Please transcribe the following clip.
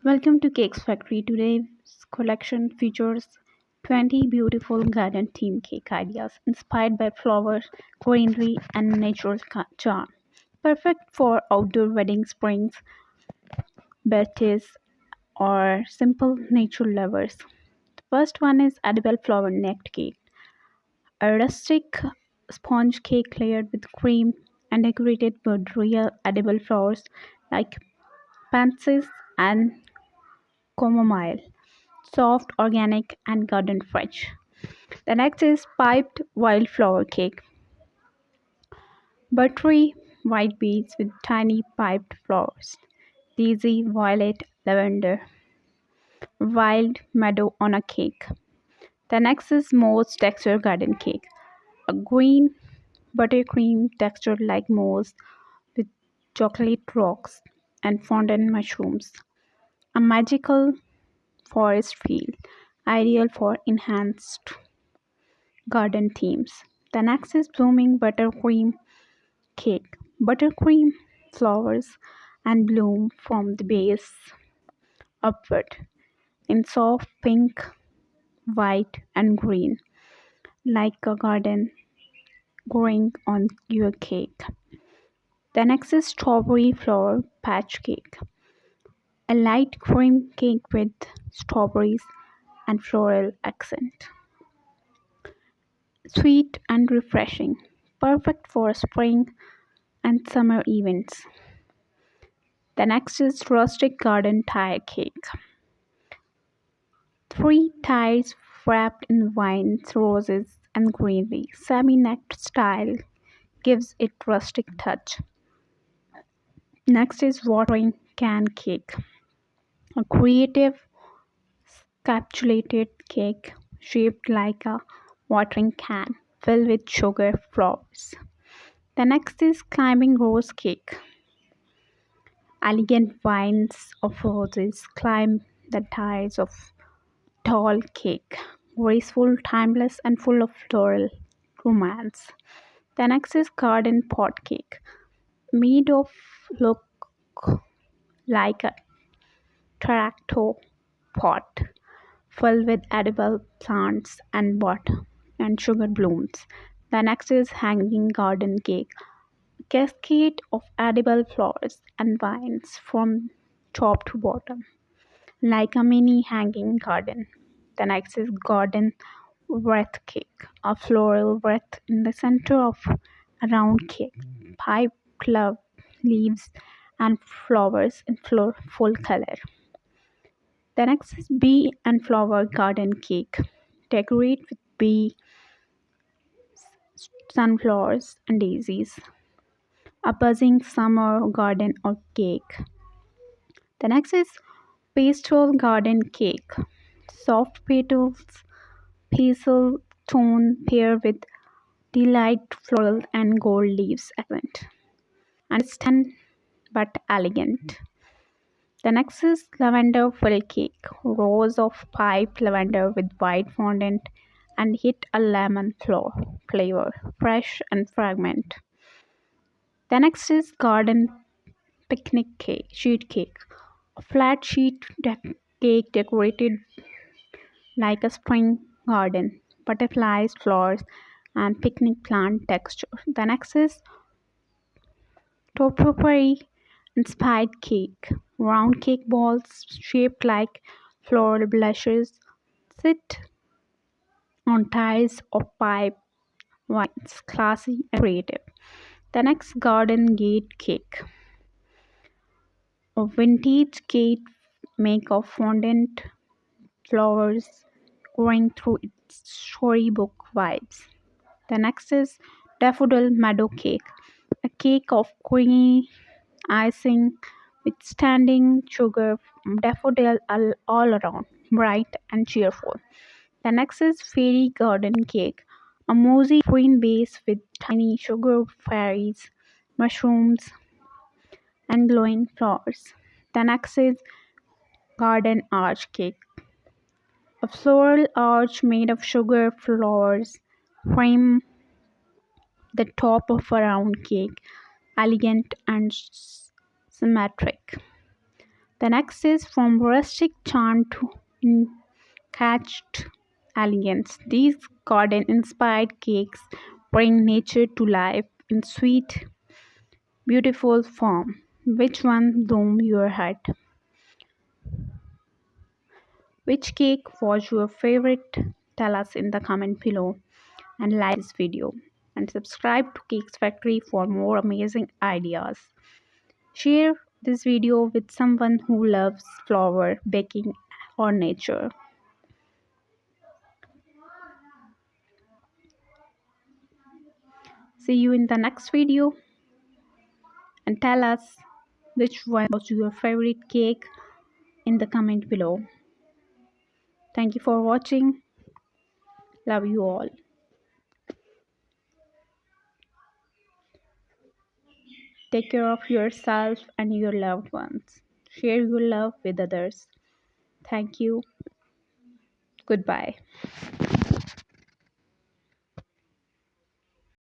Welcome to Cakes Factory. Today's collection features 20 beautiful garden theme cake ideas inspired by flowers, greenery, and natural charm. Perfect for outdoor weddings, springs, birthdays, or simple nature lovers. The first one is edible flower necked cake, a rustic sponge cake layered with cream and decorated with real edible flowers like pansies and chamomile. Soft, organic, and garden fresh. The next is piped wildflower cake. Buttery white beads with tiny piped flowers. Daisy, violet, lavender. Wild meadow on a cake. The next is moss texture garden cake. A green buttercream textured like moss with chocolate rocks and fondant mushrooms. A magical forest feel, ideal for enhanced garden themes. The next is blooming buttercream cake. Buttercream flowers and bloom from the base upward in soft pink, white, and green, like a garden growing on your cake. The next is strawberry flower patch cake. A light cream cake with strawberries and floral accent. Sweet and refreshing, perfect for spring and summer events. The next is rustic garden tire cake. Three tires wrapped in vines, roses, and greenery. Semi-necked style gives it rustic touch. Next is watering can cake. A creative capsulated cake shaped like a watering can filled with sugar flowers. The next is climbing rose cake. Elegant vines of roses climb the tires of tall cake, graceful, timeless, and full of floral romance. The next is garden pot cake, made of look like a tractor pot, filled with edible plants and water and sugar blooms. The next is hanging garden cake, a cascade of edible flowers and vines from top to bottom, like a mini hanging garden. The next is garden wreath cake, a floral wreath in the center of a round cake, pipe club leaves and flowers in full color. The next is bee and flower garden cake. Decorate with bee, sunflowers, and daisies. A buzzing summer garden or cake. The next is pastel garden cake. Soft petals, pastel tone pair with delight floral and gold leaves accent. And it's tan but elegant. The next is lavender fill cake. Rows of piped lavender with white fondant and hit a lemon flavor, fresh and fragrant. The next is garden picnic cake, sheet cake. A flat sheet cake decorated like a spring garden, butterflies, flowers, and picnic plant texture. The next is topiary inspired cake. Round cake balls shaped like floral blushes sit on tiles of pipe vines, classy and creative. The next garden gate cake. A vintage gate make of fondant flowers growing through its storybook vibes. The next is daffodil meadow cake. A cake of creamy icing with standing sugar daffodil all around, bright and cheerful. The next is fairy garden cake, a mosey green base with tiny sugar fairies, mushrooms, and glowing flowers. The next is garden arch cake, a floral arch made of sugar flowers frame the top of a round cake, elegant and symmetric. The next is from rustic charm to catched elegance. These garden inspired cakes bring nature to life in sweet, beautiful form. Which one warmed your heart? Which cake was your favorite? Tell us in the comment below and like this video and subscribe to Cakes Factory for more amazing ideas. Share this video with someone who loves flower, baking or nature. See you in the next video and tell us which one was your favorite cake in the comment below. Thank you for watching. Love you all. Take care of yourself and your loved ones. Share your love with others. Thank you. Goodbye.